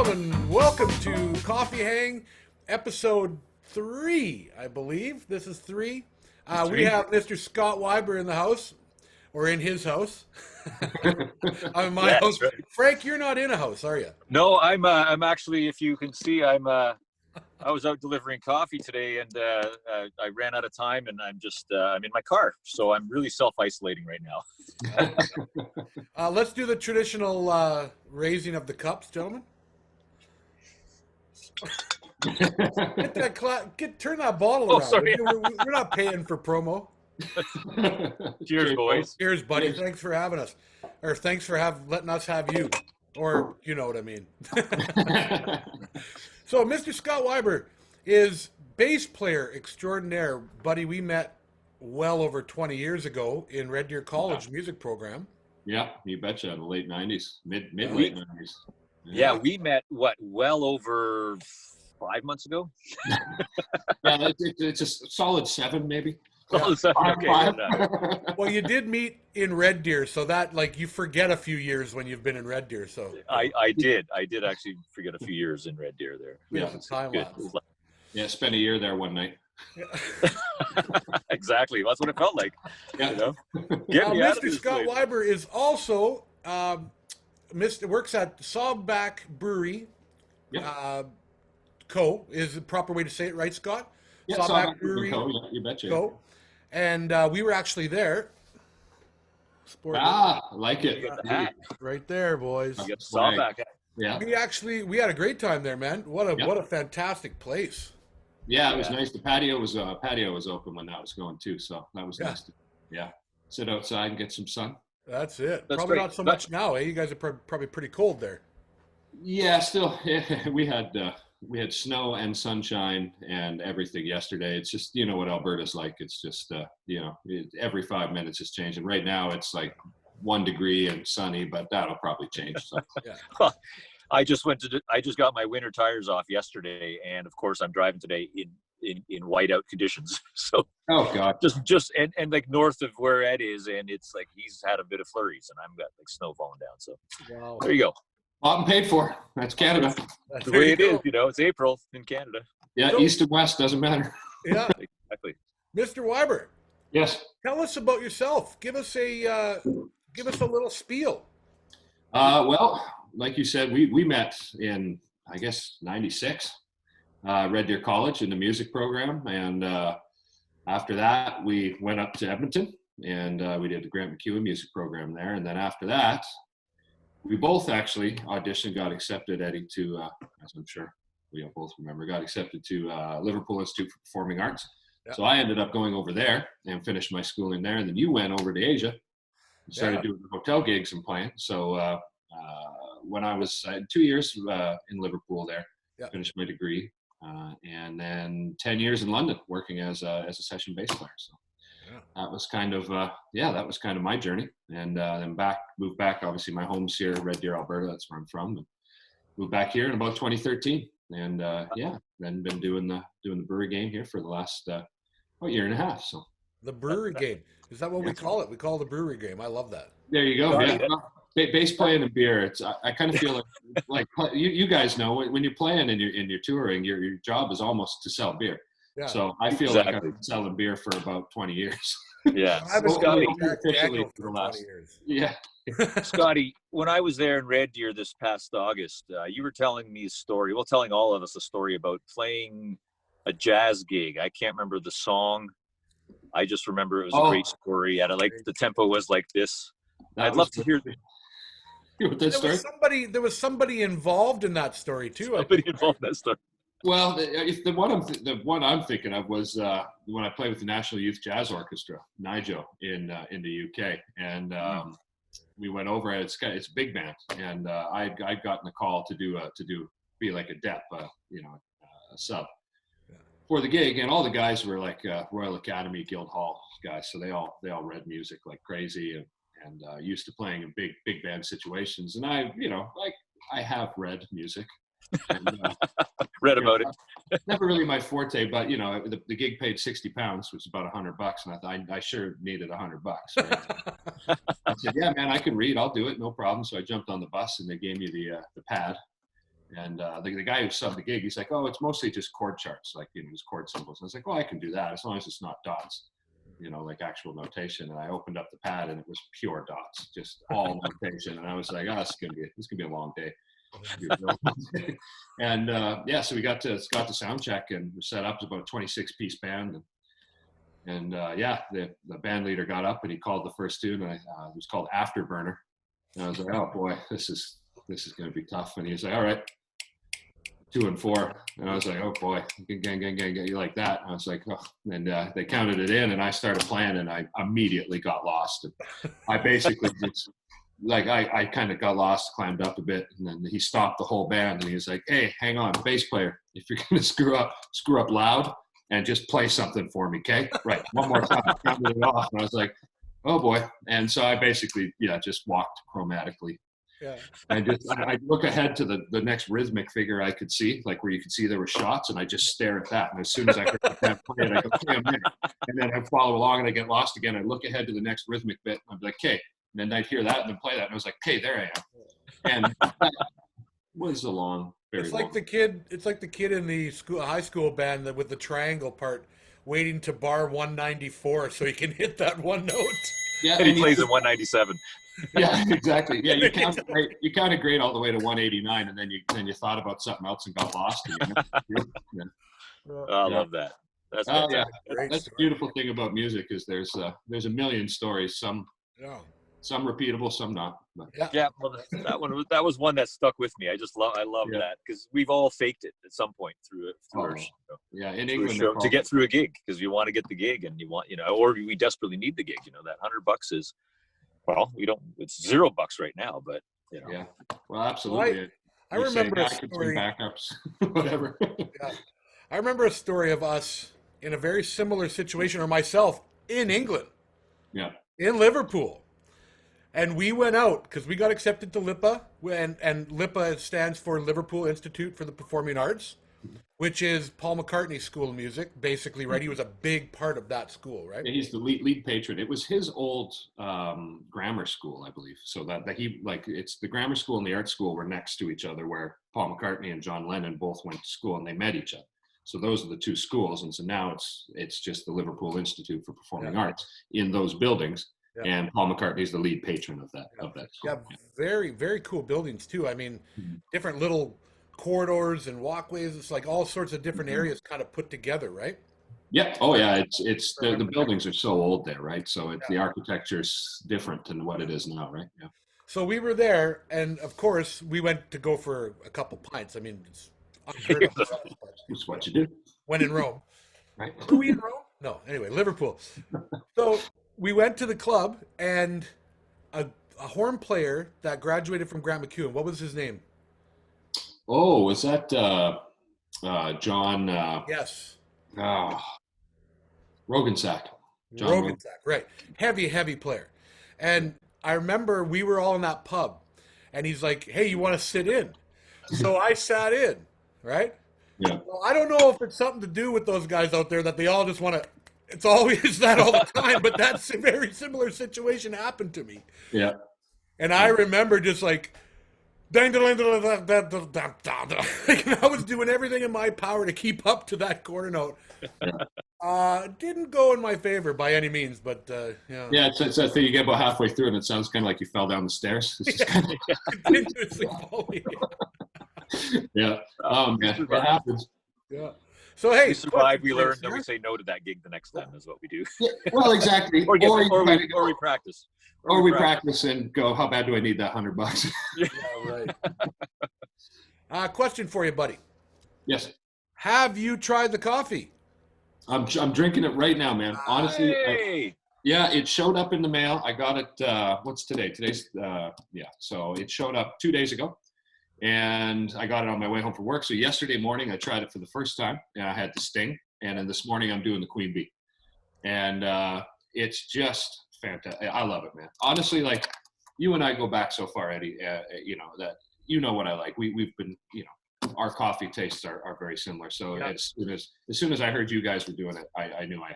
gentlemen, welcome to Coffee Hang, episode 3, I believe. This is 3. We have Mr. Scott Wiber in the house, or in his house. I'm in my house. Right. Frank, you're not in a house, are you? No, I'm actually, if you can see, I was out delivering coffee today, and I ran out of time, and I'm in my car, so I'm really self-isolating right now. Let's do the traditional raising of the cups, gentlemen. Turn that bottle around. Sorry. We're not paying for promo. Cheers, boys. Cheers, buddy. Cheers. Thanks for having us, or thanks for letting us have you, or you know what I mean. So, Mr. Scott Wiber is bass player extraordinaire, buddy. We met well over 20 years ago in Red Deer College music program. Yeah, you betcha. The late 90s, mid late 90s. Yeah, we met well over 5 months ago. Yeah, it's a solid 7 maybe. Yeah. 7, okay. Well, you did meet in Red Deer, so that you forget a few years when you've been in Red Deer. So I did actually forget a few years in Red Deer there. Yeah, time lapse. Yeah, spent a year there one night. Exactly, that's what it felt like. Yeah. You know? Mr. Scott Wiber is also works at Sawback Brewery. Yep. Co. is the proper way to say it, right, Scott? Yeah, Sawback Brewery Co. Yeah, you betcha. Co. And we were actually there. I like it. Right there, boys. You got Sawback. Yeah. We had a great time there, man. What a fantastic place. Yeah, it was nice. The patio was open when that was going too, so that was nice to sit outside and get some sun. That's it. That's probably great. Not so much now, eh? You guys are probably pretty cold there. Yeah, still we had snow and sunshine and everything yesterday. It's just, you know what Alberta's like. It's just, every 5 minutes it's changing. Right now it's like 1 degree and sunny, but that'll probably change. So. Yeah. Well, I just got my winter tires off yesterday, and of course I'm driving today in whiteout conditions. So oh god, just and like north of where Ed is, and it's like he's had a bit of flurries, and I've got like snow falling down. So There you go. Bought and paid for. That's Canada. That's the way it is, it's April in Canada. Yeah, east and west doesn't matter. Yeah, exactly. Mr. Wiber. Yes. Tell us about yourself. Give us a little spiel. Well, like you said, we met in I guess '96, Red Deer College in the music program, and after that we went up to Edmonton and we did the Grant McEwen music program there, and then after that. We both actually auditioned, got accepted, Eddie, to, as I'm sure we all both remember, got accepted to Liverpool Institute for Performing Arts. Yeah. So I ended up going over there and finished my schooling there. And then you went over to Asia and started doing hotel gigs and playing. So when I had 2 years in Liverpool there, finished my degree. And then 10 years in London working as a session bass player. So. That was kind of my journey, and then moved back. Obviously, my home's here, Red Deer, Alberta. That's where I'm from. And moved back here in about 2013, and then been doing the brewery game here for the last year and a half. So the brewery game, is that what we call it? We call it the brewery game. I love that. There you go. Yeah. Bass playing and beer. It's I kind of feel like you guys know when you're playing and you're touring, your job is almost to sell beer. Yeah. So I feel like I've been selling beer for about 20 years. Yeah. I've been officially for the last 20 years. Yeah. Scotty, when I was there in Red Deer this past August, you were telling me a story, telling all of us a story about playing a jazz gig. I can't remember the song. I just remember it was a great story. The tempo was like this. I'd love to hear There was somebody involved in that story too. Somebody involved in that story. Well, the one I'm thinking of was when I played with the National Youth Jazz Orchestra, NIJO, in the UK, and we went over. It's a big band, and I'd gotten a call to be like a dep, a sub for the gig, and all the guys were like Royal Academy, Guildhall guys, so they all read music like crazy and used to playing in big band situations, and I have read music. And, read about it. Never really my forte, but the gig paid £60, which is about $100, and I thought I sure needed $100. Right? I said, "Yeah, man, I can read. I'll do it, no problem." So I jumped on the bus, and they gave me the pad, And the guy who subbed the gig, he's like, oh, it's mostly just chord charts, like, just chord symbols. And I was like, well, I can do that as long as it's not dots, like actual notation. And I opened up the pad and it was pure dots, just all notation. And I was like, oh, this is gonna be a long day. And so we got to sound check and we set up. It was about a 26-piece band. And the band leader got up and he called the first tune. And it was called Afterburner. And I was like, oh boy, this is going to be tough. And he was like, all right, 2 and 4. And I was like, oh boy, gang, you like that. And I was like, oh. And they counted it in and I started playing and I immediately got lost. And I basically just, I kind of got lost, climbed up a bit, and then he stopped the whole band and he was like, hey, hang on, bass player, if you're going to screw up loud and just play something for me, okay? Right, one more time, counted it off. And I was like, oh boy. And so I basically, just walked chromatically. Yeah. And I look ahead to the next rhythmic figure I could see, like where you could see there were shots, and I just stare at that. And as soon as I heard the band play it, I go, okay, I'm in. And then I follow along and I get lost again. I look ahead to the next rhythmic bit, and I'm like, okay. And then I'd hear that and then play that, and I was like, "Okay, there I am." And that was a long, very It's like long. the kid. It's like the kid in the high school band with the triangle part, waiting to bar 194 so he can hit that one note. Yeah, and he plays at 197. Yeah, exactly. Yeah, you counted grade all the way to 189, and then you thought about something else and got lost. I love that. That's That's the beautiful thing about music is there's a million stories. Some repeatable, some not. But. Yeah. Well, that was one that stuck with me. I love that because we've all faked it at some point through our show. Yeah, in England to get through a gig because you want to get the gig and you want or we desperately need the gig. That $100 is we don't. It's $0 right now, but Yeah. Well, absolutely. I remember a story. Backups, whatever. Yeah. I remember a story of us in a very similar situation, or myself in England. Yeah. In Liverpool. And we went out because we got accepted to LIPA, and LIPA stands for Liverpool Institute for the Performing Arts, which is Paul McCartney's school of music, basically, right? He was a big part of that school, right? Yeah, he's the lead patron. It was his old grammar school, I believe. So that he it's the grammar school and the art school were next to each other, where Paul McCartney and John Lennon both went to school and they met each other. So those are the two schools, and so now it's just the Liverpool Institute for Performing Arts in those buildings. Yeah. And Paul McCartney is the lead patron of that school. Yeah, very, very cool buildings too. I mean, different little corridors and walkways. It's like all sorts of different areas kind of put together, right? Yeah. Oh, yeah. It's the buildings are so old there, right? So the architecture's different than what it is now, right? Yeah. So we were there, and of course, we went to go for a couple pints. I mean, it's unheard of. That's what you do. When in Rome. Right. Were we in Rome? No. Anyway, Liverpool. So we went to the club, and a horn player that graduated from Grant McEwen. What was his name? Oh, was that John? Yes. Rogensack. Rogensack, right. Heavy player. And I remember we were all in that pub, and he's like, hey, you want to sit in? So I sat in, right? Yeah. Well, I don't know if it's something to do with those guys out there that they all just want to, it's always that all the time, but that's a very similar situation happened to me. Yeah. And I remember just like, and I was doing everything in my power to keep up to that quarter note. Didn't go in my favor by any means, but yeah. Yeah, it's that thing you get about halfway through and it sounds kind of like you fell down the stairs. It's just kind of continuously falling. Yeah. Man, it happens. Yeah. So hey, we survive, we learn, then we say no to that gig the next time is what we do. Yeah, well, exactly. or we practice. Or we practice and go, how bad do I need that $100? Yeah, right. Question for you, buddy. Yes. Have you tried the coffee? I'm drinking it right now, man. Honestly, it showed up in the mail. I got it. What's today? Today's So it showed up 2 days ago, and I got it on my way home from work. So yesterday morning, I tried it for the first time, and I had the Sting. And then this morning, I'm doing the Queen Bee, and it's just fantastic. I love it, man. Honestly, like you and I go back so far, Eddie. That what I like. We've been our coffee tastes are very similar. So as soon as I heard you guys were doing it, I knew I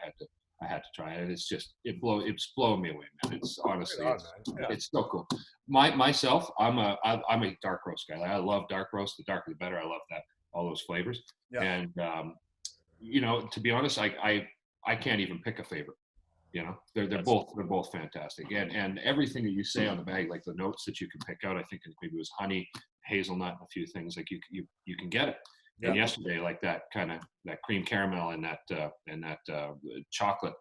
I had to try it. It's just it's blowing me away, man. It's honestly, Right on, man. it's so cool. Myself, I'm a dark roast guy. Like, I love dark roast. The darker the better. I love that, all those flavors. Yeah. And you know, to be honest, I can't even pick a favorite. You know, they're both fantastic. And everything that you say on the bag, like the notes that you can pick out, I think maybe it was honey, hazelnut, and a few things, like you can get it. Yeah. And yesterday, like that cream caramel and that chocolate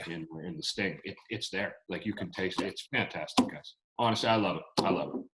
in the sting, it's there. Like you can taste it. It's fantastic, guys. Honestly, I love it.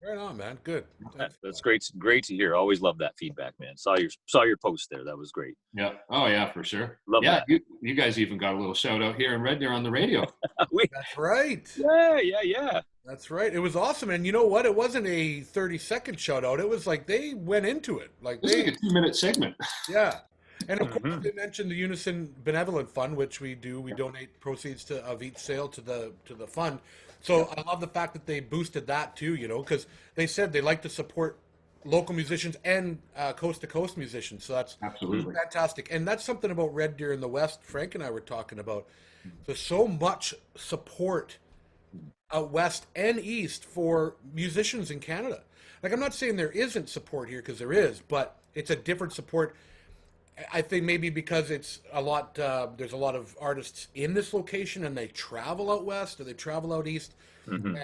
Right on, man. Good. That's great to hear. Always love that feedback, man. Saw your post there. That was great. Yeah. Oh yeah, for sure. Love that. You guys even got a little shout out here in Red Deer on the radio. That's right. Yeah. That's right. It was awesome. And you know what? It wasn't a 30-second shout out. It was like they went into it. Like It's like a 2-minute segment. Yeah. And of course, they mentioned the Unison Benevolent Fund, which we do. We donate proceeds of each sale to the fund. So I love the fact that they boosted that too, you know, because they said they like to support local musicians and coast to coast musicians. So that's absolutely fantastic. And that's something about Red Deer in the West. Frank and I were talking about. There's so much support out west and east for musicians in Canada. Like, I'm not saying there isn't support here, because there is, but it's a different support. I think maybe because it's a lot, there's a lot of artists in this location and they travel out west or they travel out east. And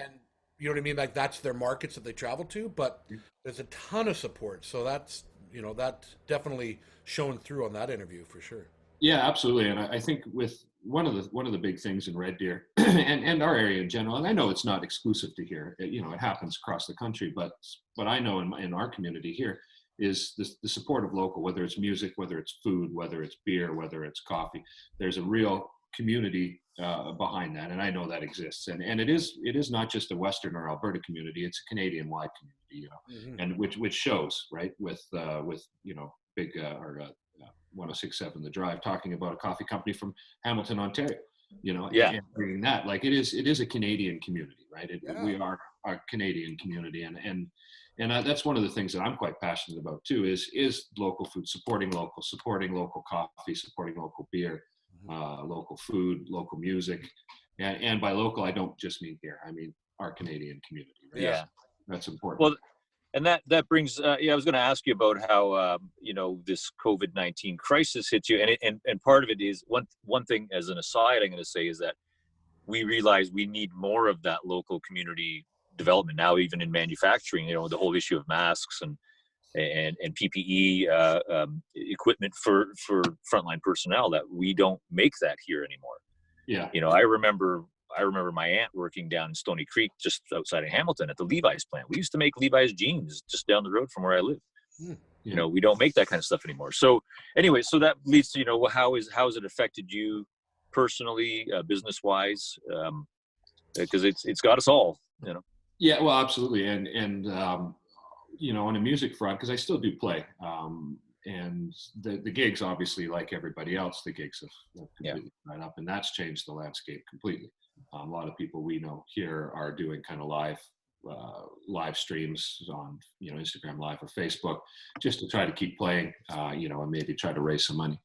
you know what I mean? Like, that's their markets that they travel to, but there's a ton of support. So that's, you know, that's definitely shown through on that interview for sure. Yeah, absolutely. And I think with one of the big things in Red Deer and our area in general, and I know it's not exclusive to here, you know, it happens across the country, but I know in our community here is the support of local, whether it's music, whether it's food, whether it's beer, whether it's coffee. There's a real community behind that, and I know that exists. And it is not just a Western or Alberta community; it's a Canadian-wide community, you know, and which shows, right, with you know, big 106.7 The Drive talking about a coffee company from Hamilton, Ontario. You know, and bringing that, like, it is a Canadian community, right? We are a Canadian community, and that's one of the things that I'm quite passionate about too. Is local food, supporting local coffee, supporting local beer, local food, local music, and by local I don't just mean here. I mean our Canadian community. Right? Yeah, that's important. Well, and that brings. I was going to ask you about how you know, this COVID-19 crisis hit you, and part of it is one thing. As an aside, I'm going to say is that we realize we need more of that local community development now, even in manufacturing. You know, the whole issue of masks and PPE equipment for frontline personnel, that we don't make that here anymore. Yeah. You know, I remember my aunt working down in Stony Creek, just outside of Hamilton, at the Levi's plant. We used to make Levi's jeans just down the road from where I live. You know, we don't make that kind of stuff anymore. So anyway, so that leads to, you know, how has it affected you personally, business wise? Because it's got us all, you know. Yeah, well, absolutely. And you know, on a music front, because I still do play, and the gigs, obviously, like everybody else, the gigs have completely dried up, and that's changed the landscape completely. A lot of people we know here are doing kind of live streams on, you know, Instagram Live or Facebook, just to try to keep playing, you know, and maybe try to raise some money.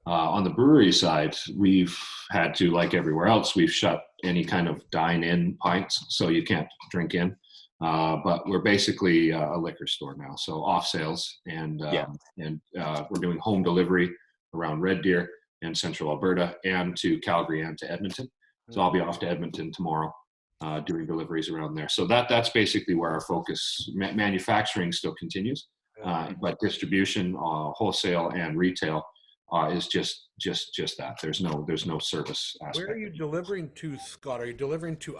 On the brewery side, we've had to, like everywhere else, we've shut any kind of dine-in pints, so you can't drink in. But we're basically a liquor store now, so off sales, and we're doing home delivery around Red Deer and Central Alberta, and to Calgary and to Edmonton. So I'll be off to Edmonton tomorrow, doing deliveries around there. So that's basically where our focus. Manufacturing still continues, but distribution, wholesale, and retail is just that. There's no service aspect. Where are you delivering to, Scott? Are you delivering to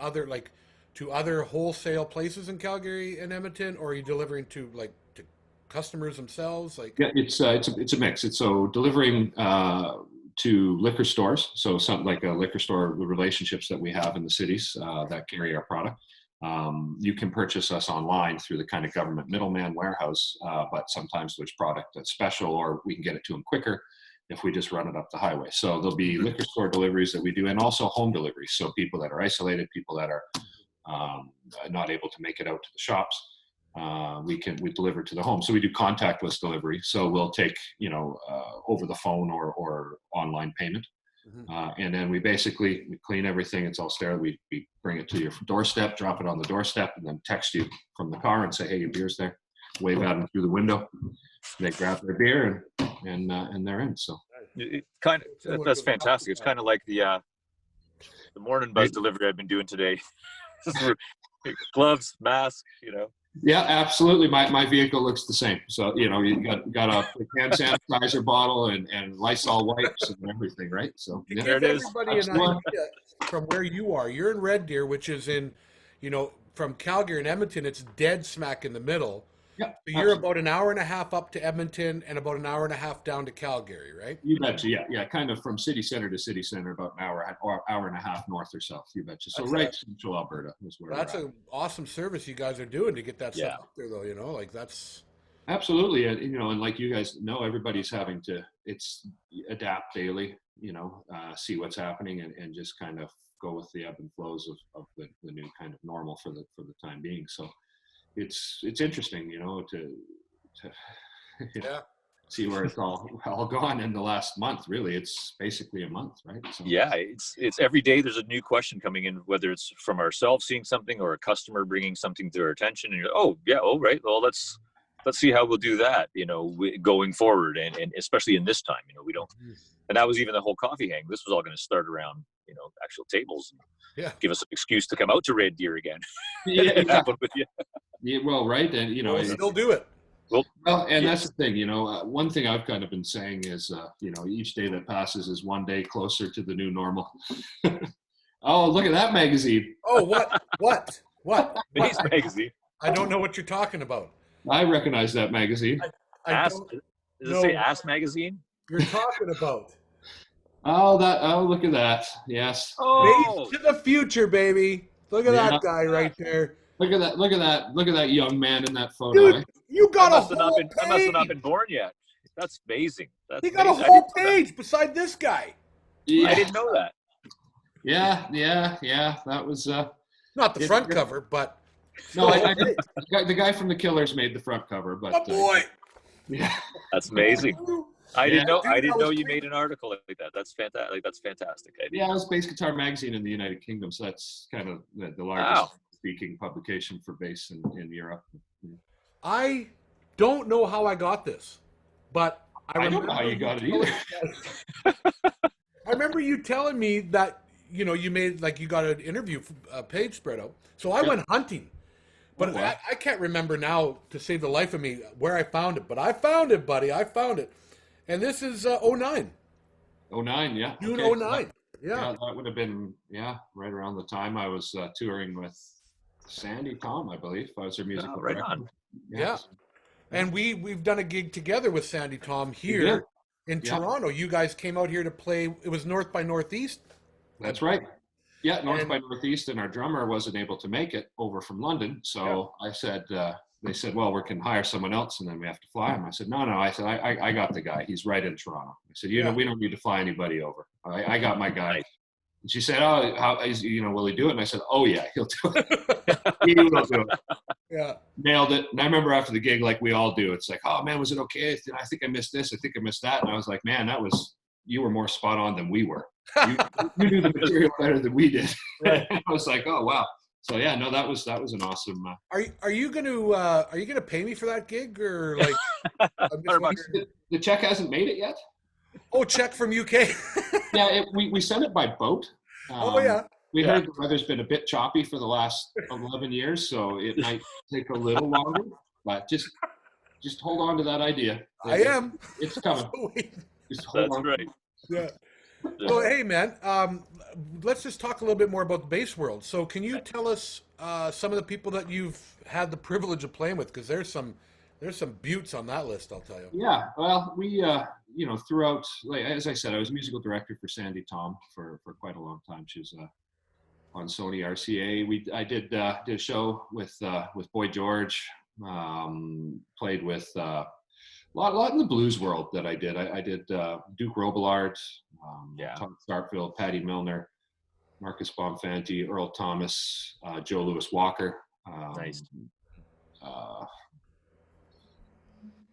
other wholesale places in Calgary and Edmonton, or are you delivering to customers themselves? Like, yeah, it's a mix. It's so delivering to liquor stores. So something like a liquor store relationships that we have in the cities that carry our product. You can purchase us online through the kind of government middleman warehouse, but sometimes there's product that's special, or we can get it to them quicker if we just run it up the highway. So there'll be liquor store deliveries that we do, and also home deliveries. So people that are isolated, people that are not able to make it out to the shops, we deliver to the home. So we do contactless delivery. So we'll take, you know, over the phone or online payment. And then we clean everything. It's all sterile. We bring it to your doorstep, drop it on the doorstep, and then text you from the car and say, "Hey, your beer's there." Wave at them through the window. They grab their beer and they're in. So that's fantastic. It's kind of like the Mornin buzz delivery I've been doing today. Gloves, mask, Yeah, absolutely. My vehicle looks the same. So, you got a hand sanitizer bottle and Lysol wipes and everything, right? So there it is. Everybody an idea from where you are. You're in Red Deer, which is in, from Calgary and Edmonton, it's dead smack in the middle. Yeah, so you're about an hour and a half up to Edmonton and about an hour and a half down to Calgary, right? You betcha. Yeah. Kind of from city center to city center, about an hour or hour and a half north or south. You betcha. So central Alberta is where that's an awesome service you guys are doing to get that stuff up there, though. Like that's absolutely. And like you guys know, everybody's having to adapt daily. See what's happening and just kind of go with the ebb and flows of the new kind of normal for the time being. So. It's interesting, to see where it's all gone in the last month. Really, it's basically a month, right? So. Yeah, it's every day there's a new question coming in, whether it's from ourselves seeing something or a customer bringing something to our attention, and you're right. Well, let's see how we'll do that, going forward, and especially in this time, we don't. And that was even the whole coffee hang. This was all going to start around, actual tables. Give us an excuse to come out to Red Deer again. With you. Yeah, well, right, and we'll still do it. Well, and that's the thing, one thing I've kind of been saying is, each day that passes is one day closer to the new normal. Oh, look at that magazine. Oh, what? Nice magazine. I don't know what you're talking about. I recognize that magazine. Does it say Ass Magazine? You're talking about. Oh, look at that. Yes. Oh, to the future, baby. Look at that guy right there. Look at that young man in that photo. Dude, you got I must have not been born yet. That's amazing. He got a whole page beside this guy. Yeah. I didn't know that. Yeah. That was not the front cover, but no, the guy from the Killers made the front cover. But oh boy, yeah, that's amazing. I didn't know you made an article like that. That's fantastic. That's fantastic. Yeah, it was Bass Guitar Magazine in the United Kingdom, so that's kind of the largest speaking publication for bass in Europe. I don't know how I got this, but I don't know how you got it either. I remember you telling me that you made you got an interview page spread out. So I went hunting, but I can't remember now to save the life of me where I found it. But I found it, buddy. I found it. And this is 09. 09, yeah. June 09. Yeah, that would have been, right around the time I was touring with Sandy Tom, I believe. I was her musical right director. on. Yeah. And we've done a gig together with Sandy Tom here in Toronto. You guys came out here to play. It was North by Northeast. That's right. Yeah, North by Northeast, and our drummer wasn't able to make it over from London. So I said, they said, well, we can hire someone else and then we have to fly him. I said, no. I said, I got the guy. He's right in Toronto. I said, we don't need to fly anybody over. I got my guy. Right. And she said, oh, how is, will he do it? And I said, oh yeah, he'll do it. He will do it. Yeah. Nailed it. And I remember after the gig, like we all do, it's like, oh man, was it okay? I think I missed this. I think I missed that. And I was like, man, you were more spot on than we were. You knew the material better than we did. Right. I was like, oh wow. So yeah, no, that was an awesome. Are you gonna pay me for that gig or like? The check hasn't made it yet. Oh, check from UK. Yeah, we sent it by boat. We heard the weather's been a bit choppy for the last 11 years, so it might take a little longer. But just hold on to that idea. It's coming. Just hold on. Right. Yeah. So hey, man, let's just talk a little bit more about the bass world. So can you tell us some of the people that you've had the privilege of playing with? Because there's some beauts on that list, I'll tell you. Yeah, well, we throughout, like, as I said, I was musical director for Sandy Tom for quite a long time. She was on Sony RCA. I did a show with Boy George. Played with a lot in the blues world that I did. I did Duke Robillard, Tom Starkville, Patty Milner, Marcus Bonfanti, Earl Thomas, Joe Louis Walker. Nice.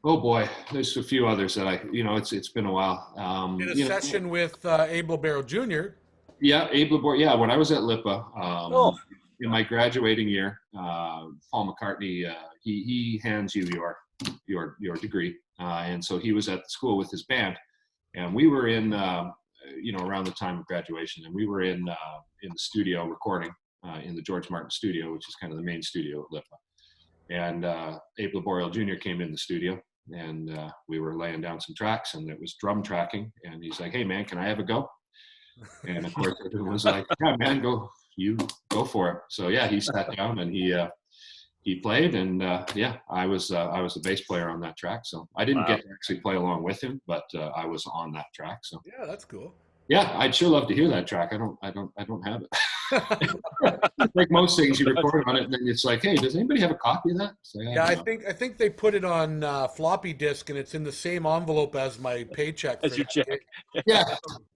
Oh boy, there's a few others that it's been a while. Did a session with Abel Barrow Jr. Yeah, Abe Labor. Yeah, when I was at Lipa, Oh, in my graduating year, Paul McCartney, he hands you your degree, and so he was at the school with his band, and we were in around the time of graduation, and we were in the studio recording in the George Martin studio, which is kind of the main studio at Lipa, and Abe Laboriel Jr. came in the studio, and we were laying down some tracks, and it was drum tracking, and he's like, "Hey man, can I have a go?" And of course, everyone was like, "Yeah, man, go for it." So yeah, he sat down and he played, and I was the bass player on that track. So I didn't get to actually play along with him, but I was on that track. So Yeah, that's cool. yeah, I'd sure love to hear that track. I don't have it. Like most things, you record on it, and then it's like, "Hey, does anybody have a copy of that?" So, Yeah, I think they put it on floppy disk, and it's in the same envelope as my paycheck. as your check. Yeah,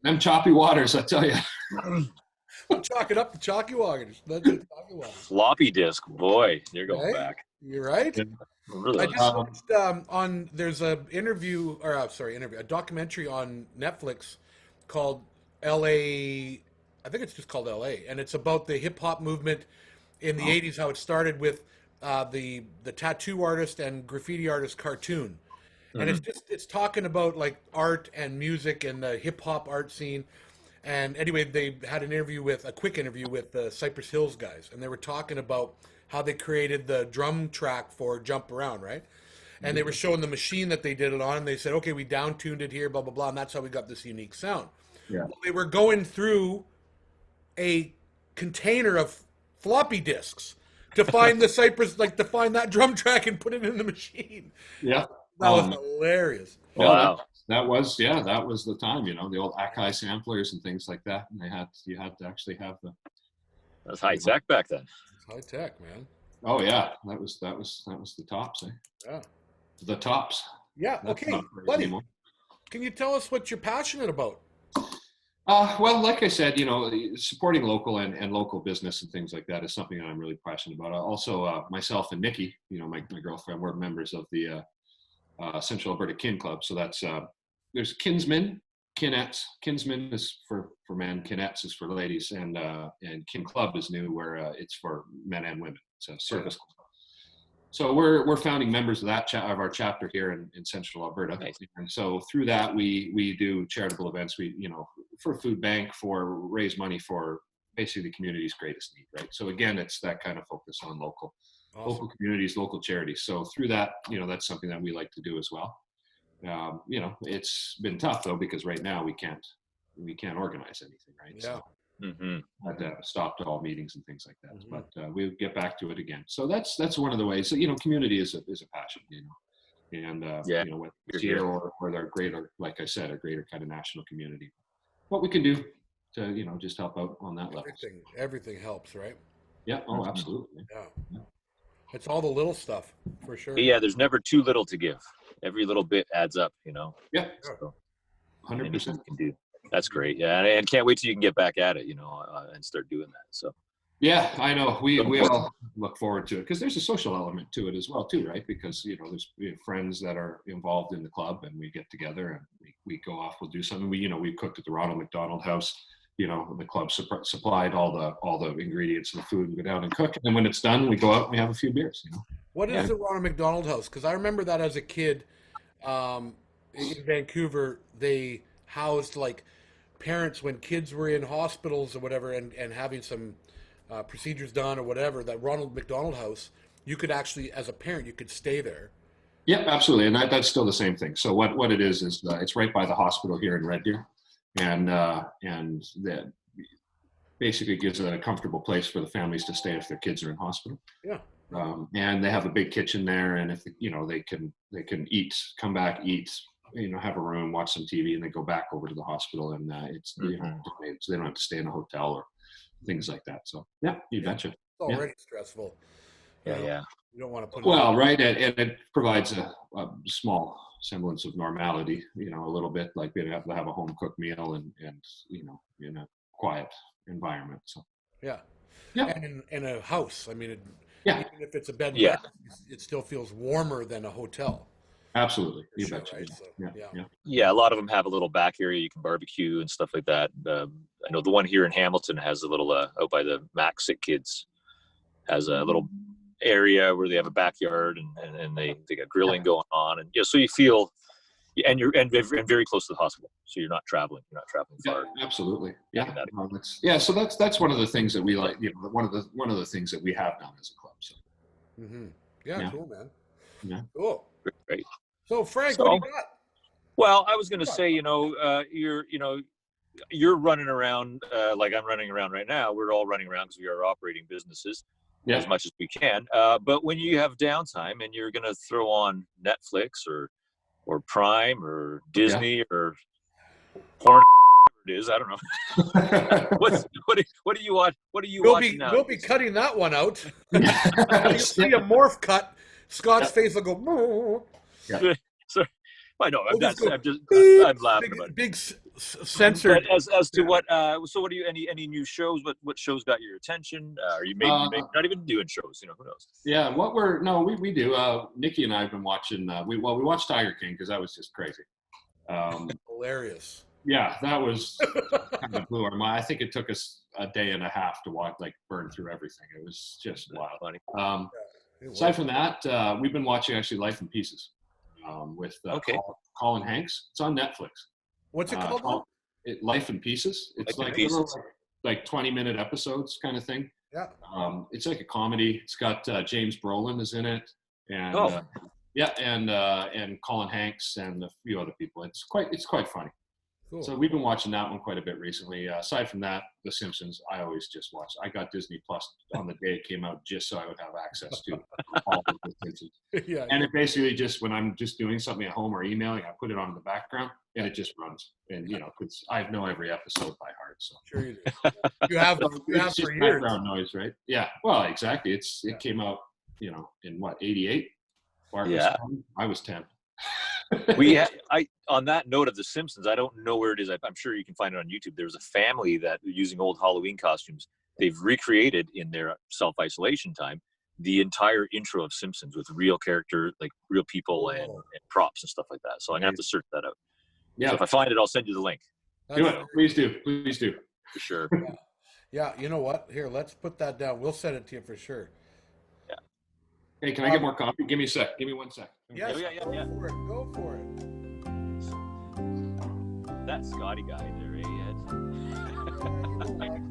them choppy waters, I tell you. We'll chalk it up to chalky waters. That's it, chalky waters. Floppy disk, boy, you're going Right? back. You're right. Remember I those? just watched there's a a documentary on Netflix called L.A. I think it's just called L.A. and it's about the hip hop movement in the '80s, how it started with the tattoo artist and graffiti artist cartoon, and it's talking about like art and music and the hip hop art scene. And anyway, they had a quick interview with the Cypress Hills guys, and they were talking about how they created the drum track for Jump Around, right? And they were showing the machine that they did it on, and they said, okay, we down-tuned it here, blah, blah, blah, and that's how we got this unique sound. Yeah. Well, they were going through a container of floppy disks to find the Cypress, like to find that drum track and put it in the machine. Yeah. That was hilarious. Wow. That was the time, the old Akai samplers and things like that, and you had to actually have the. That's high tech back then. It's high tech, man. Oh yeah, that was the tops, eh? Yeah. The tops. Yeah. That's Okay, not great buddy. anymore. Can you tell us what you're passionate about? Well, like I said, supporting local and local business and things like that is something that I'm really passionate about. Also, myself and Nikki, my girlfriend, we're members of the Central Alberta Kin Club. So that's there's kinsmen, kinettes. Kinsmen is for men, kinettes is for ladies, and Kin Club is new, where it's for men and women. It's a service club. So we're founding members of that of our chapter here in Central Alberta. Nice. And so through that we do charitable events. We for food bank, for raise money for basically the community's greatest need, right? So again, it's that kind of focus on local communities, local charities. So through that, that's something that we like to do as well. It's been tough though, because right now we can't organize anything, right? Yeah. So had stopped all meetings and things like that, but we'll get back to it again. So that's one of the ways. So, community is a passion, and whether it's here or they're greater, like I said, a greater kind of national community. What we can do to just help out on that level. Everything helps, right? Yeah. Oh, absolutely. Yeah. It's all the little stuff for sure. Yeah, there's never too little to give. Every little bit adds up, Yeah. So 100%. can do. That's great. Yeah, and can't wait till you can get back at it, and start doing that. So. Yeah, I know. We all look forward to it, because there's a social element to it as well, too, right? Because we have friends that are involved in the club, and we get together and we go off. We'll do something. We cooked at the Ronald McDonald house. The club supplied all the ingredients and the food, and go down and cook. And when it's done, we go out and we have a few beers. What is the Ronald McDonald house? Because I remember that as a kid, in Vancouver, they housed like parents when kids were in hospitals or whatever, and having some procedures done or whatever. That Ronald McDonald house, you could actually, as a parent, you could stay there. Yeah, absolutely, and that's still the same thing. So what it is it's right by the hospital here in Red Deer, and that basically gives a comfortable place for the families to stay if their kids are in hospital. Yeah. And they have a big kitchen there, and if they can eat, come back, eat, have a room, watch some TV, and they go back over to the hospital, and it's so they don't have to stay in a hotel or things like that. So yeah, you betcha. It's already stressful. Yeah. You don't want to put. Well, right, and it provides a small semblance of normality. A little bit like being able to have a home cooked meal and in a quiet environment. So yeah. And in a house, I mean, even if it's a bed, it still feels warmer than a hotel. Absolutely. You Sure, betcha. right? So, Yeah. Yeah, a lot of them have a little back area you can barbecue and stuff like that. I know the one here in Hamilton has a little out by the Maxic Kids has a little area where they have a backyard and they got grilling going on, and so you feel, and you're and very close to the hospital, so you're not traveling far. Yeah, absolutely. Yeah. So that's one of the things that we like. One of the things that we have done as a club. So. Mm-hmm. Yeah, cool, man. Yeah. Cool. Great. So Frank, what do you got? Well, I was going to say, you're running around like I'm running around right now. We're all running around because we are operating businesses as much as we can. But when you have downtime and you're going to throw on Netflix or Prime or Disney or porn, whatever it is, I don't know. What do you watch? What are you watching now? We'll be cutting that one out. You'll see a morph cut. Scott's face will go. Yeah. So, I know. I'm laughing about it. Big censored. But as to what? So, what do you? Any new shows? What shows got your attention? Are you maybe not even doing shows? Who knows? Yeah. We do. Nikki and I have been watching. We watched Tiger King because that was just crazy. Hilarious. Yeah, that was kind of blew our mind. I think it took us a day and a half to watch, burn through everything. It was just wild. Aside from that, we've been watching actually Life in Pieces with Colin Hanks. It's on Netflix. What's it called? Life in Pieces. It's like 20-minute episodes kind of thing. Yeah. It's like a comedy. It's got James Brolin is in it, and and Colin Hanks and a few other people. It's quite funny. Cool. So we've been watching that one quite a bit recently. Aside from that, The Simpsons, I always just watch. I got Disney Plus on the day it came out just so I would have access to all of The Simpsons. Yeah. And it basically just, when I'm just doing something at home or emailing, I put it on in the background and it just runs. And, because I know every episode by heart. So sure you do. You have it's for just years. Background noise, right? Yeah. Well, exactly. It came out, in what, 88? I was 10. On that note of The Simpsons, I don't know where it is. I'm sure you can find it on YouTube. There's a family that, using old Halloween costumes, they've recreated in their self-isolation time the entire intro of Simpsons with real character, like real people and props and stuff like that. So I'm gonna have to search that out. Yeah. So if I find it, I'll send you the link. Do it. Please do. For sure. Yeah. You know what? Here, let's put that down. We'll send it to you for sure. Yeah. Hey, can I get more coffee? Give me a sec. Give me 1 sec. Yes. Yeah. Go for it. That Scotty guy there,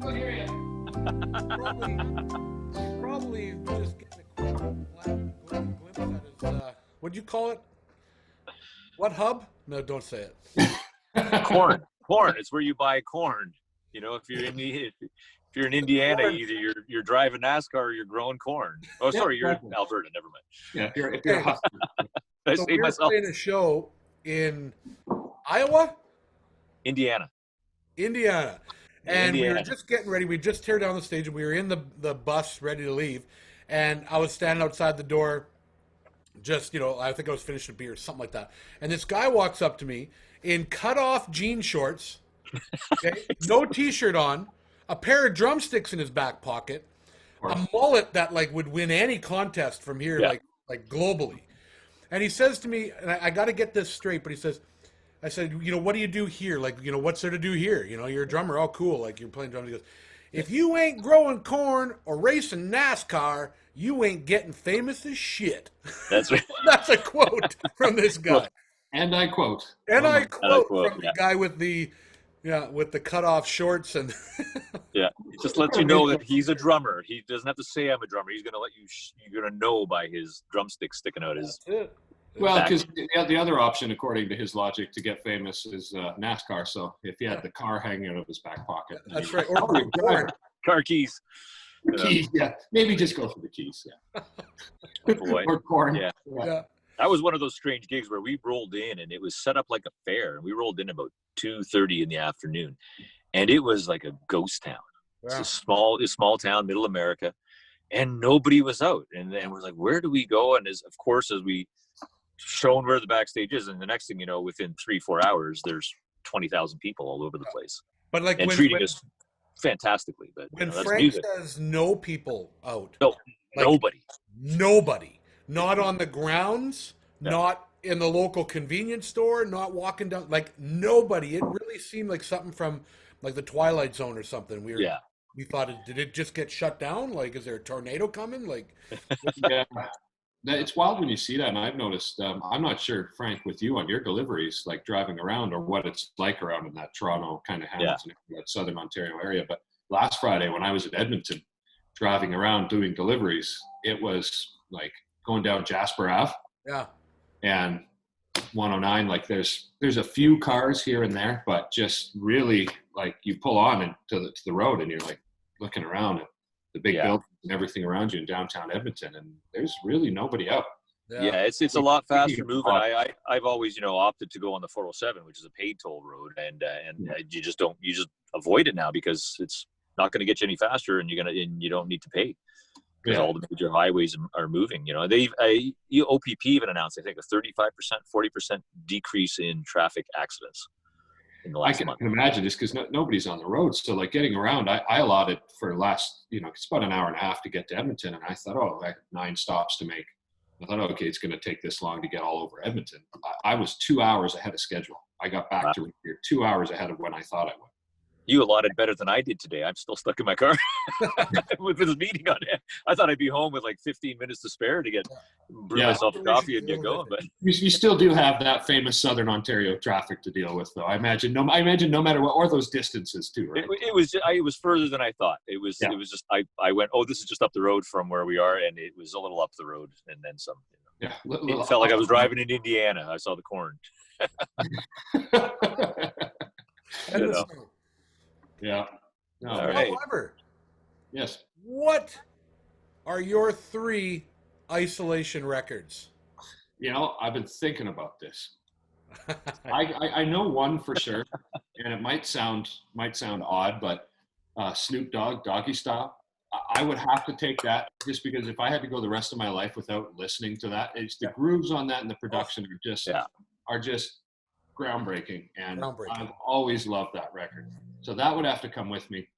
I hear you. Probably just getting a glimpse at his, what'd you call it? What hub? No, don't say it. Corn. It's where you buy corn. If you're in Indiana, either you're driving NASCAR or you're growing corn. Oh, sorry, you're in Alberta. Never mind. Yeah, if you're a hustler. So we're playing a show in Iowa? Indiana. And we were just getting ready. We just tear down the stage, and we were in the bus ready to leave. And I was standing outside the door, just, I think I was finishing a beer or something like that. And this guy walks up to me in cut-off jean shorts, no T-shirt on, a pair of drumsticks in his back pocket, a mullet that would win any contest from here, like globally. And he says to me, and I got to get this straight, but I said, what do you do here? What's there to do here? You're a drummer. Oh, cool. You're playing drums. He goes, if you ain't growing corn or racing NASCAR, you ain't getting famous as shit. That's right. That's a quote from this guy. And I quote. From the guy with the cut-off shorts and. Yeah, just lets you know that he's a drummer. He doesn't have to say I'm a drummer. He's gonna let you. You're gonna know by his drumstick sticking out his. That's it. Well, because the other option, according to his logic, to get famous is NASCAR. So if he had the car hanging out of his back pocket. That's right. Or car keys. Keys, yeah. Maybe just go for the keys, yeah. Oh, boy. Or corn. Yeah. That was one of those strange gigs where we rolled in and it was set up like a fair. We rolled in about 2:30 in the afternoon, and it was like a ghost town. Wow. It's a small town, middle America, and nobody was out. And then we're like, where do we go? And as we shown where the backstage is, and the next thing you know, within 3-4 hours, there's 20,000 people all over the place. But treating us fantastically. But when Frank says no people out, nobody, not on the grounds, not in the local convenience store, not walking down, like nobody. It really seemed like something from like the Twilight Zone or something. Yeah. We thought, did it just get shut down? Like, is there a tornado coming? Like, Yeah. It's wild when you see that, and I've noticed. I'm not sure, Frank, with you on your deliveries, like driving around, or what it's like around in that Toronto kind of Hamilton, that Southern Ontario area. But last Friday, when I was in Edmonton, driving around doing deliveries, it was like going down Jasper Ave, yeah, and 109. Like there's a few cars here and there, but just really like you pull on to the road, and you're like looking around at the big buildings and everything around you in downtown Edmonton, and there's really nobody out. Yeah, it's a lot faster moving. I've always opted to go on the 407, which is a paid toll road, and you just avoid it now because it's not going to get you any faster, and you don't need to pay because all the major highways are moving. OPP even announced, I think, a 35%, 40% decrease in traffic accidents in the last month. I can imagine just because nobody's on the road. So like getting around, I allotted for last, it's about an hour and a half to get to Edmonton. And I thought, I have 9 stops to make. I thought, okay, it's going to take this long to get all over Edmonton. I was 2 hours ahead of schedule. I got back to here 2 hours ahead of when I thought I would. You allotted better than I did today. I'm still stuck in my car with this meeting on it. I thought I'd be home with like 15 minutes to spare to brew myself a coffee and get going. But you still do have that famous Southern Ontario traffic to deal with, though. I imagine no matter what, or those distances too, right? It was further than I thought. It was just I went, oh, this is just up the road from where we are, and it was a little up the road and then some. Yeah, it felt like I was driving in Indiana. I saw the corn. Yeah. No, all right. However, yes. What are your 3 isolation records? I've been thinking about this. I know one for sure, and it might sound odd, but Snoop Dogg, Doggy Style. I would have to take that just because if I had to go the rest of my life without listening to that, it's the grooves on that and the production are just groundbreaking, and I've always loved that record. So that would have to come with me.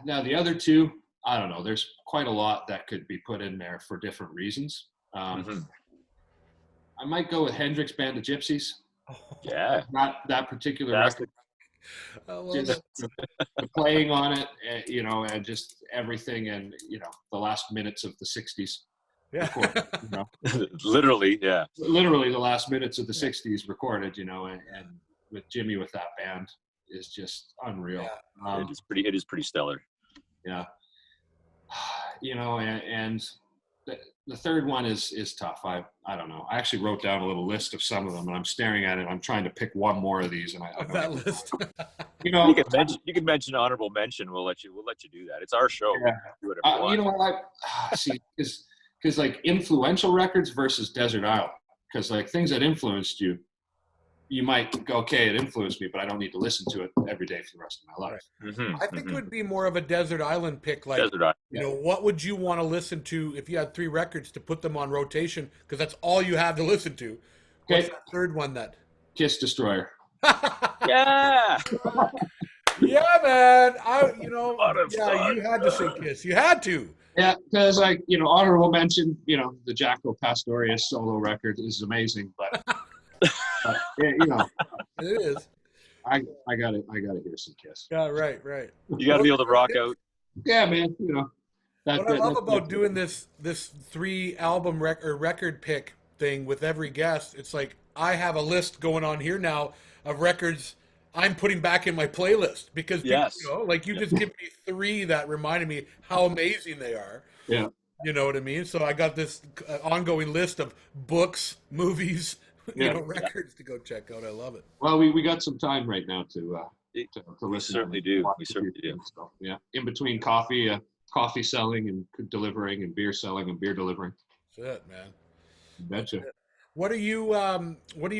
Now the other 2, I don't know. There's quite a lot that could be put in there for different reasons. I might go with Hendrix Band of Gypsies. Yeah, that particular record. I love just the playing on it, and just everything, and the last minutes of the '60s. Yeah. Literally the last minutes of the '60s recorded, and with Jimmy with that band is just unreal. Yeah. It is pretty stellar. Yeah. And the third one is tough. I don't know. I actually wrote down a little list of some of them, and I'm staring at it. I'm trying to pick one more of these, and I don't that list. You can mention honorable mention. We'll let you do that. It's our show. Yeah. Do whatever you want. See, because like influential records versus Desert Island, because like things that influenced you might go, okay, it influenced me, but I don't need to listen to it every day for the rest of my life. Right. I think it would be more of a Desert Island pick. Like, what would you want to listen to if you had 3 records to put them on rotation? Because that's all you have to listen to. What's that third one that? Kiss Destroyer. Yeah. Yeah, man. You had to say Kiss. You had to. Yeah, because honorable mention, the Jaco Pastorius solo record is amazing, but it is. I gotta hear some Kiss. Yeah, right. You gotta be able to rock out. Yeah, man. What I love about doing this 3 album record pick thing with every guest, it's like I have a list going on here now of records I'm putting back in my playlist because people, you just give me 3 that reminded me how amazing they are. Yeah. You know what I mean? So I got this ongoing list of books, movies, records to go check out. I love it. Well, we got some time right now to listen. We certainly do. So, yeah. In between coffee selling and delivering, and beer selling and beer delivering. That's it, man. Betcha. What are you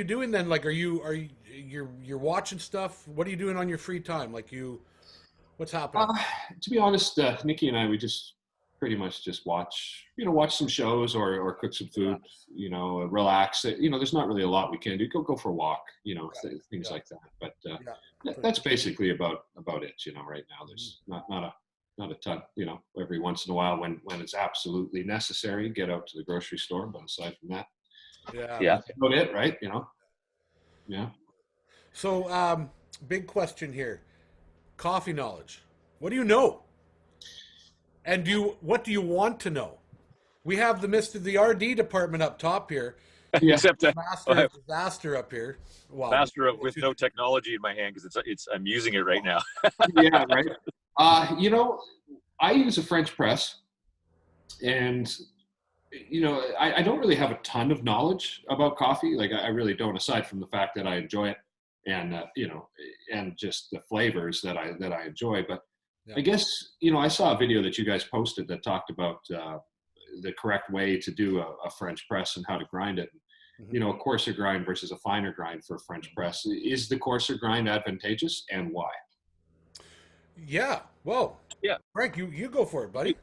doing then? Like, you're watching stuff? What are you doing on your free time? What's happening? To be honest, Nikki and I, we just pretty much just watch some shows or cook some food, relax. There's not really a lot we can do. Go for a walk, things like that. But that's basically about it, right now. There's not a ton, every once in a while when it's absolutely necessary, get out to the grocery store. But aside from that, Yeah. Yeah. That's about it, right? You know? Yeah. So, big question here: coffee knowledge. What do you know? And what do you want to know? We have the RD department up top here, Yeah. Except I master have of disaster up here. Wow. master of with no technology in my hand because I'm using it right now. Yeah, right. You know, I use a French press, and you know, I don't really have a ton of knowledge about coffee. Like I really don't, aside from the fact that I enjoy it, and you know, and just the flavors that I enjoy. But Yeah. I guess, you know, I saw a video that you guys posted that talked about the correct way to do a French press and how to grind it. Mhm. You know, a coarser grind versus a finer grind for a French press. Is the coarser grind advantageous, and why? Yeah. Well, Yeah. Frank, you go for it, buddy.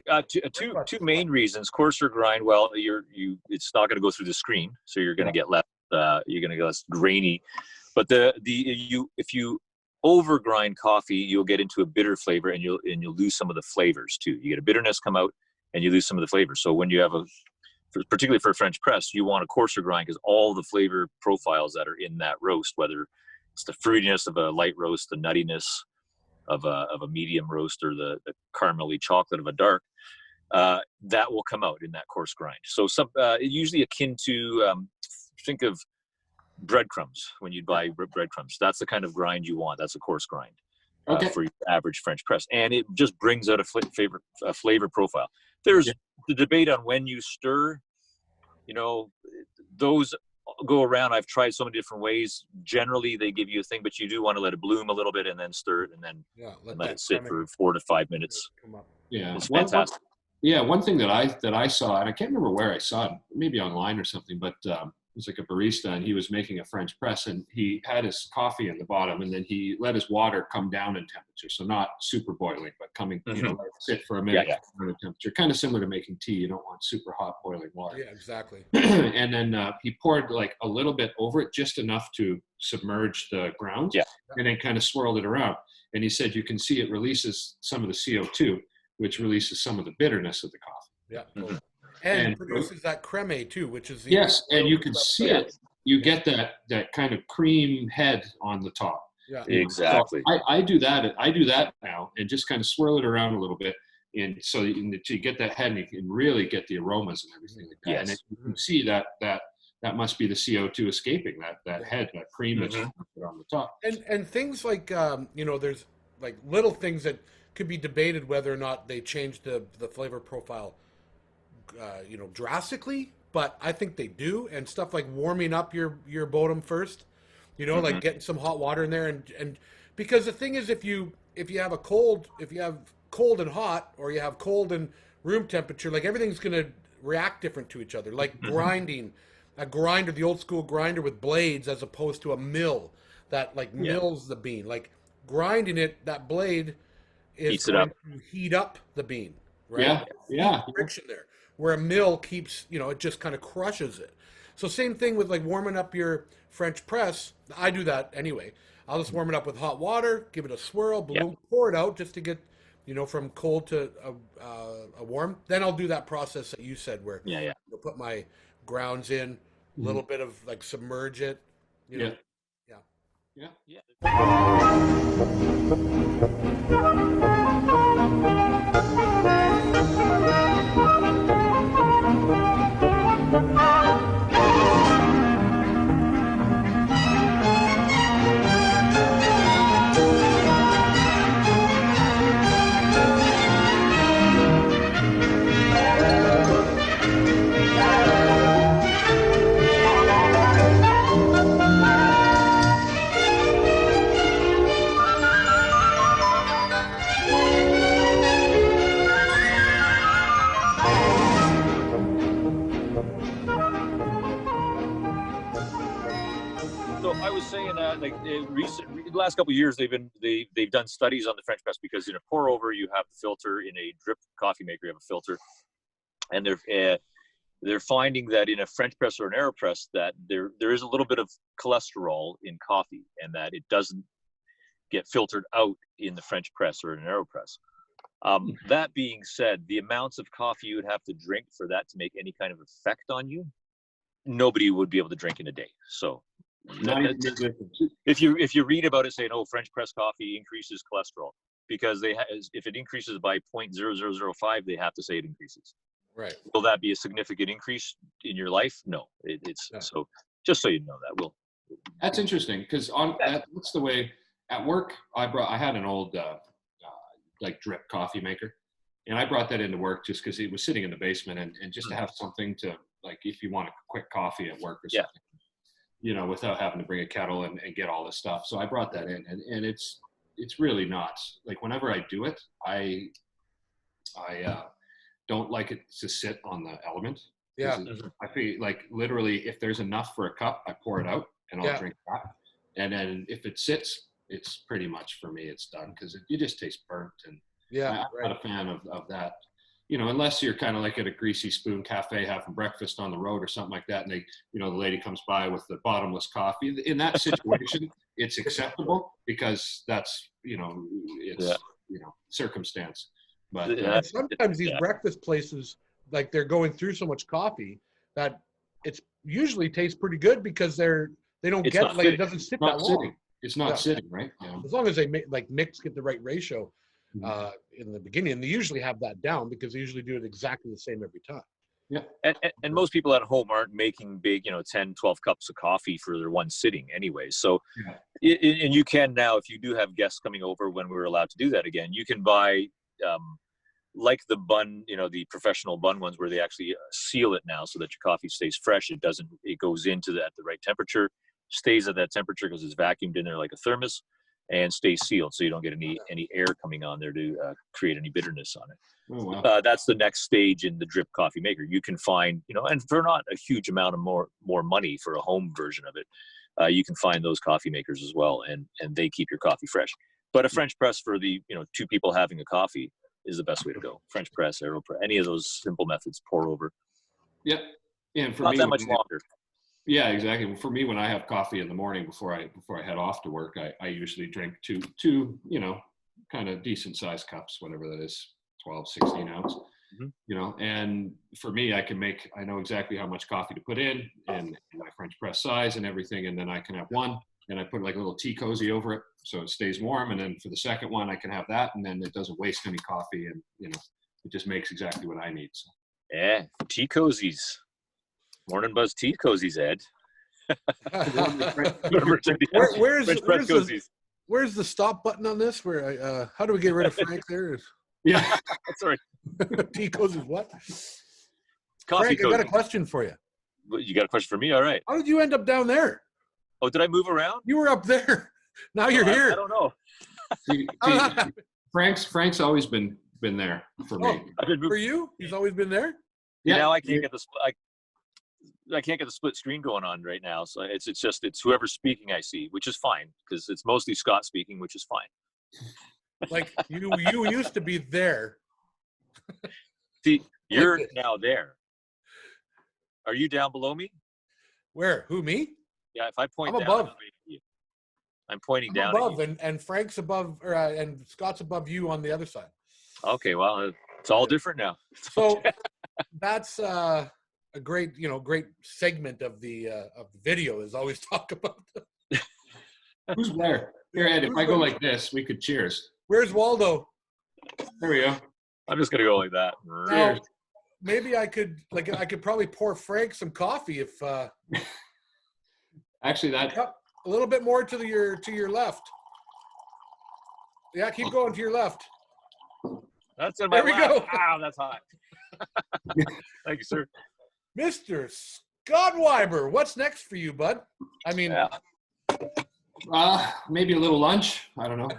Two main reasons. Coarser grind. Well, it's not going to go through the screen, so you're going to get less. You're going to get less grainy. But if you over grind coffee, you'll get into a bitter flavor, and you'll lose some of the flavors too. You get a bitterness come out, and you lose some of the flavors. So when you have particularly for a French press, you want a coarser grind because all the flavor profiles that are in that roast, whether it's the fruitiness of a light roast, the nuttiness of a medium roast, or the caramelly chocolate of a dark, that will come out in that coarse grind. So usually akin to think of breadcrumbs when you buy breadcrumbs. That's the kind of grind you want. That's a coarse grind for your average French press, and it just brings out a flavor profile. There's the debate on when you stir. You know, those go around. I've tried so many different ways. Generally, they give you a thing, but you do want to let it bloom a little bit and then stir it, and then let it sit for 4 to 5 minutes. Yeah, it's fantastic. One thing that I saw, and I can't remember where I saw it, maybe online or something, but it was like a barista, and he was making a French press, and he had his coffee in the bottom, and then he let his water come down in temperature, so not super boiling, but coming, you know, let it sit for a minute, in temperature, kind of similar to making tea. You don't want super hot boiling water. Yeah, exactly. And then he poured like a little bit over it, just enough to submerge the ground, and then kind of swirled it around. And he said you can see it releases some of the CO2, which releases some of the bitterness of the coffee. Yeah. Totally. And produces that creme too, which is and you can see it. You get that kind of cream head on the top. Yeah, exactly. So I do that. I do that now, and just kind of swirl it around a little bit, and so you get that head, and you can really get the aromas and everything like that. Yes. And you can see that must be the CO2 escaping that head, that cream that you put on the top. And things like you know, there's like little things that could be debated whether or not they change the flavor profile you know, drastically, but I think they do. And stuff like warming up your bottom first, you know, like getting some hot water in there, and because the thing is, if you have cold and hot, or you have cold and room temperature, like everything's going to react different to each other. Like grinding, a grinder, the old school grinder with blades, as opposed to a mill that like mills the bean. Like grinding it, that blade is going to heat up the bean, right? Yeah. Friction there. Where a mill keeps, you know, it just kind of crushes it. So same thing with like warming up your French press. I do that anyway. I'll just warm it up with hot water, give it a swirl, pour it out just to get, you know, from cold to a warm. Then I'll do that process that you said where I'll put my grounds in, a little bit of like submerge it, you know. Yeah. The last couple of years, they've done studies on the French press, because in a pour over you have the filter, in a drip coffee maker you have a filter, and they're finding that in a French press or an AeroPress that there is a little bit of cholesterol in coffee, and that it doesn't get filtered out in the French press or an AeroPress. That being said, the amounts of coffee you would have to drink for that to make any kind of effect on you nobody would be able to drink in a day. So Not even resistant. if you read about it saying, oh, French press coffee increases cholesterol, because if it increases by 0.0005, they have to say it increases. Right. Will that be a significant increase in your life? No. So just so you know that. That's interesting, because that's the way at work. I had an old like drip coffee maker, and I brought that into work just because it was sitting in the basement, and just to have something to, like, if you want a quick coffee at work or something, you know, without having to bring a kettle and get all this stuff. So I brought that in, and it's really not, like, whenever I do it, I don't like it to sit on the element. Yeah. I feel like literally if there's enough for a cup, I pour it out and I'll drink that. And then if it sits, it's pretty much, for me, it's done, because it just tastes burnt. And I'm not a fan of that, you know, unless you're kind of like at a Greasy Spoon Cafe having breakfast on the road or something like that. And the lady comes by with the bottomless coffee. In that situation, it's acceptable, because that's, it's, circumstance. But sometimes these breakfast places, like, they're going through so much coffee that it's usually tastes pretty good, because it doesn't sit that long. It's not sitting, right? Yeah. As long as they get the right ratio in the beginning, and they usually have that down, because they usually do it exactly the same every time. Yeah. And most people at home aren't making big, 10, 12 cups of coffee for their one sitting anyway. So, and you can now, if you do have guests coming over, when we're allowed to do that again, you can buy, like the bun, the professional bun ones, where they actually seal it now so that your coffee stays fresh. It goes into at the right temperature, stays at that temperature because it's vacuumed in there like a thermos, and stays sealed, so you don't get any air coming on there to create any bitterness on it. Oh, wow. That's the next stage in the drip coffee maker. You can find, and for not a huge amount of more money for a home version of it, you can find those coffee makers as well, and they keep your coffee fresh. But a French press for the, two people having a coffee is the best way to go. French press, AeroPress, any of those simple methods, pour over. Yep. And for not me, that much longer. Yeah, exactly. For me, when I have coffee in the morning before I head off to work, I usually drink two kind of decent sized cups, whatever that is, 12, 16 ounce. And for me, I know exactly how much coffee to put in and my French press size and everything. And then I can have one, and I put like a little tea cozy over it so it stays warm. And then for the second one, I can have that, and then it doesn't waste any coffee, and it just makes exactly what I need. So. Yeah, tea cozies. Morning Buzz tea cozies, Ed. Where's the stop button on this? Where how do we get rid of Frank there? Yeah, that's right. Tea cozies, what? Coffee Frank, cozies. I got a question for you. You got a question for me? All right. How did you end up down there? Oh, did I move around? You were up there. Now you're here. I don't know. See, Frank's always been there for me. For you? He's always been there? Yeah. Now I can't get I can't get the split screen going on right now. So it's whoever's speaking I see, which is fine, because it's mostly Scott speaking, which is fine. Like you used to be there. See, you're now there. Are you down below me? Where? Who, me? Yeah, if I point I'm down, above. I'm pointing down. Above, and Frank's above, and Scott's above you on the other side. Okay, well, it's all different now. So that's a great segment of the video is always talk about. Who's where? Here, Ed, if I go like this, we could cheers. Where's Waldo? There we go. I'm just gonna go like that. Now, maybe I could probably pour Frank some coffee if. Actually, that a little bit more to your left. Yeah, keep going to your left. That's in my There we lap. go. Wow, that's hot. Thank you, sir. Mr. Scott Wiber, what's next for you, bud? I mean, maybe a little lunch. I don't know.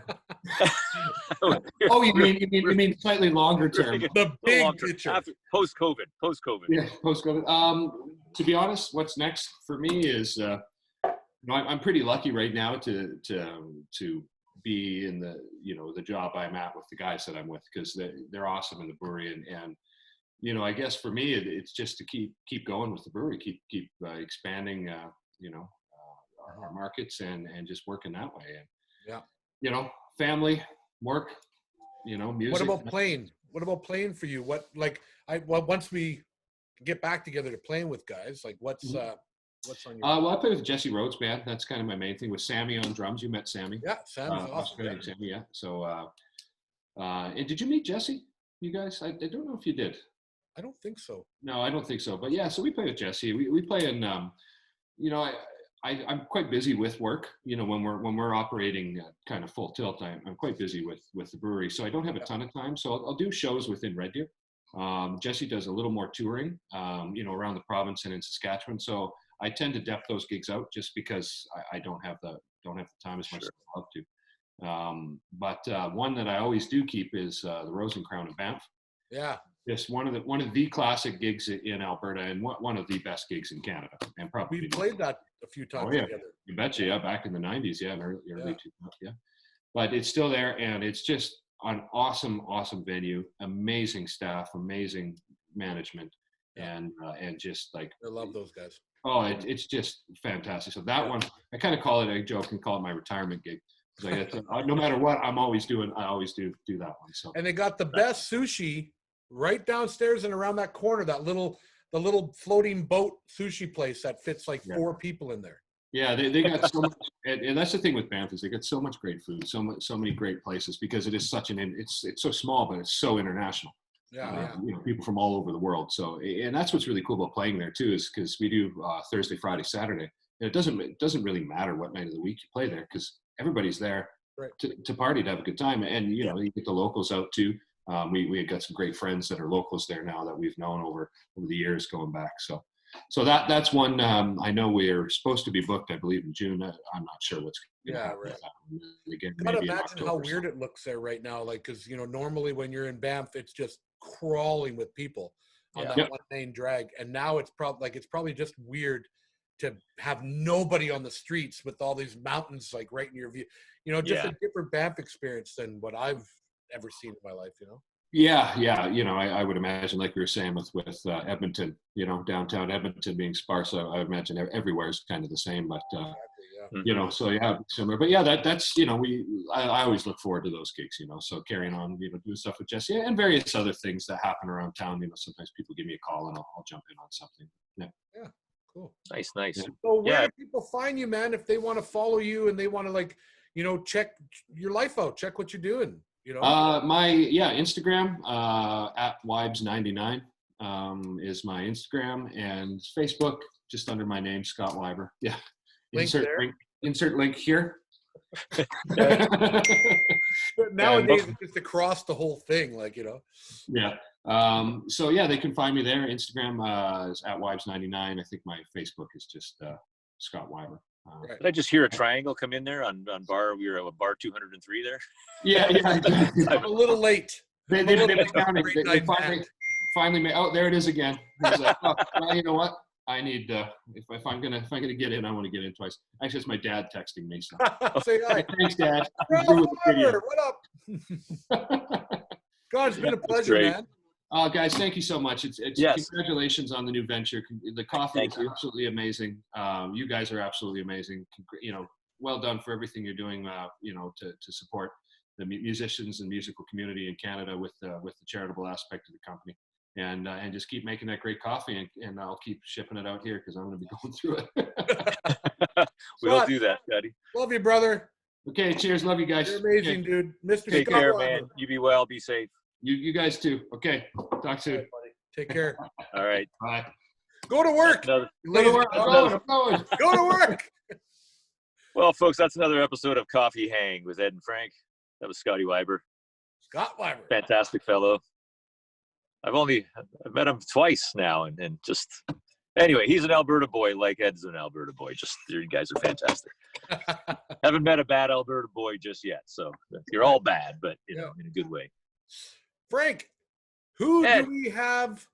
Oh, you mean slightly longer term? The big picture. Post-COVID. Yeah, post-COVID. To be honest, what's next for me is, I'm pretty lucky right now to be in the job I'm at with the guys that I'm with, because they're awesome in the brewery, and I guess for me it's just to keep going with the brewery, keep expanding our markets and just working that way, and family, work, music. What about playing for you? Once we get back together to playing with guys? Like, what's on your? Well, I play with Jesse Rhodes band. That's kind of my main thing. With Sammy on drums. You met Sammy. Yeah, Sam's awesome. Australian Sammy, yeah. So, and did you meet Jesse? You guys? I don't know if you did. I don't think so. No, I don't think so. But yeah, so we play with Jesse. We play in, you know, I'm quite busy with work. You know, when we're operating kind of full tilt, I'm quite busy with the brewery, so I don't have a ton of time. So I'll do shows within Red Deer. Jesse does a little more touring, you know, around the province and in Saskatchewan. So I tend to dep those gigs out just because I don't have the time as much as I'd love to. But one that I always do keep is the Rose and Crown in Banff. Yeah. Just one of the classic gigs in Alberta, and one of the best gigs in Canada, and probably we played that a few times together. You betcha, yeah, back in the 90s, yeah, early 2000s, yeah. But it's still there, and it's just an awesome venue, amazing staff, amazing management, and just like I love those guys. Oh, it's just fantastic. So that one, I kind of call it a joke and call it my retirement gig. No matter what I always do that one. So and they got the best sushi right downstairs and around that corner, the little floating boat sushi place that fits like 4 people in there. Yeah, they got so much, and that's the thing with Banff is they got so much great food, so many great places, because it is it's so small, but it's so international. Yeah. You know, people from all over the world. So, and that's what's really cool about playing there too, is because we do Thursday, Friday, Saturday. And it doesn't really matter what night of the week you play there, because everybody's there to party, to have a good time. And you know, you get the locals out too. We got some great friends that are locals there now that we've known over the years going back. So that's one. I know we're supposed to be booked, I believe, in June. I'm not sure what's going to happen. Again, gotta imagine how weird it looks there right now. Like, because you know, normally when you're in Banff, it's just crawling with people on that one main drag, and now it's probably just weird to have nobody on the streets with all these mountains like right in your view. You know, just a different Banff experience than what I've ever seen in my life. You know. Yeah. You know, I would imagine, like we were saying with Edmonton, you know, downtown Edmonton being sparse, I would imagine everywhere is kind of the same, but you know, so yeah, similar. But yeah, that's, you know, I always look forward to those gigs, you know, so carrying on, you know, doing stuff with Jesse and various other things that happen around town. You know, sometimes people give me a call and I'll jump in on something. Yeah. Cool. Nice. Yeah. So where do people find you, man, if they want to follow you and they want to, like, you know, check your life out, check what you're doing? You know? My Instagram at Wibes99 is my Instagram, and Facebook just under my name, Scott Wiber. Yeah. Insert link here. Nowadays it's just across the whole thing, like, you know. Yeah. So yeah, they can find me there. Instagram is at Wibes99. I think my Facebook is just Scott Wiber. Did I just hear a triangle come in there on bar? We were at bar 203 there. Yeah. I'm a little late. They finally made. Oh, there it is again. He's like, oh, well, you know what? I need if I'm gonna get in, I want to get in twice. Actually, it's my dad texting me. So. Say hi. Thanks, Dad. What up? God, it's been a pleasure, man. Guys, thank you so much. It's congratulations on the new venture. The coffee is absolutely amazing. You guys are absolutely amazing. You know, well done for everything you're doing. You know, to support the musicians and musical community in Canada with the charitable aspect of the company, and just keep making that great coffee, and I'll keep shipping it out here because I'm going to be going through it. We'll do that, Daddy. Love you, brother. Okay, cheers. Love you guys. You're amazing, dude. Mr. Take care, man. You be well. Be safe. You guys too. Okay. Talk soon. Right, take care. All right. Bye. Go to work. Go to work. I'm going. Go to work. Well, folks, that's another episode of Coffee Hang with Ed and Frank. That was Scotty Wiber. Scott Wiber. Fantastic fellow. I've met him twice now, and just anyway, he's an Alberta boy, like Ed's an Alberta boy. Just you guys are fantastic. Haven't met a bad Alberta boy just yet, so you're all bad, but you know, in a good way. Frank, who do we have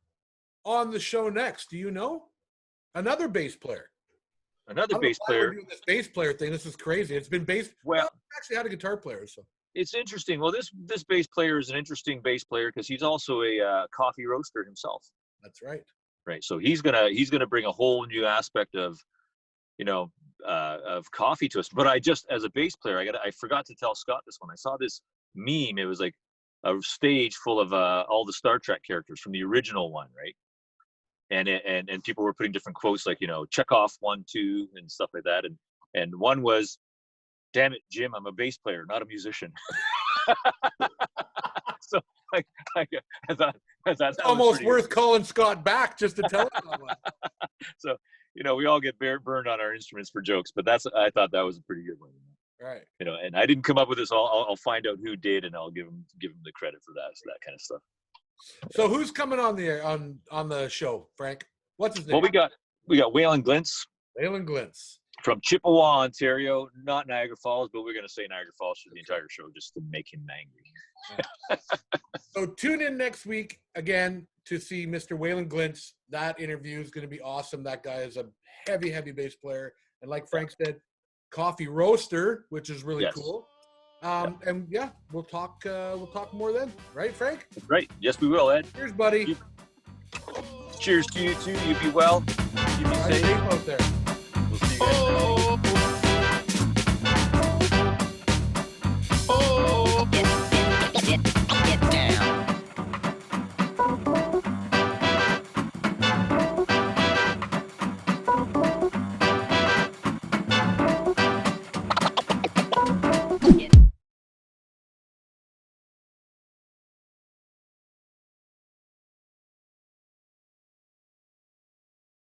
on the show next? Do you know? Another bass player. Another bass player. We're doing this bass player thing. This is crazy. It's been bass. Well, I actually had a guitar player, so it's interesting. Well, this bass player is an interesting bass player because he's also a coffee roaster himself. That's right. Right. So he's gonna bring a whole new aspect of, you know, of coffee to us. But as a bass player, I forgot to tell Scott this one. I saw this meme. It was like a stage full of all the Star Trek characters from the original one, right? and people were putting different quotes like, check off 1, 2 and stuff like that. And one was, "Damn it, Jim, I'm a bass player, not a musician." So I thought that almost worth calling Scott back just to tell him that one. So, we all get burned on our instruments for jokes, but I thought that was a pretty good one. Right. And I didn't come up with this. I'll find out who did, and I'll give him the credit for that. So that kind of stuff. So who's coming on the show, Frank? What's his name? Well, we got Waylon Glintz. Waylon Glintz. From Chippewa, Ontario, not Niagara Falls, but we're going to say Niagara Falls for the entire show just to make him angry. So tune in next week again to see Mr. Waylon Glintz. That interview is going to be awesome. That guy is a heavy, heavy bass player. And like Frank said, coffee roaster, which is really cool. And yeah, we'll talk more then. Right, Frank? Right. Yes, we will, Ed. Cheers, buddy. Cheers to you too. You be well. You be safe out there. We'll see you guys.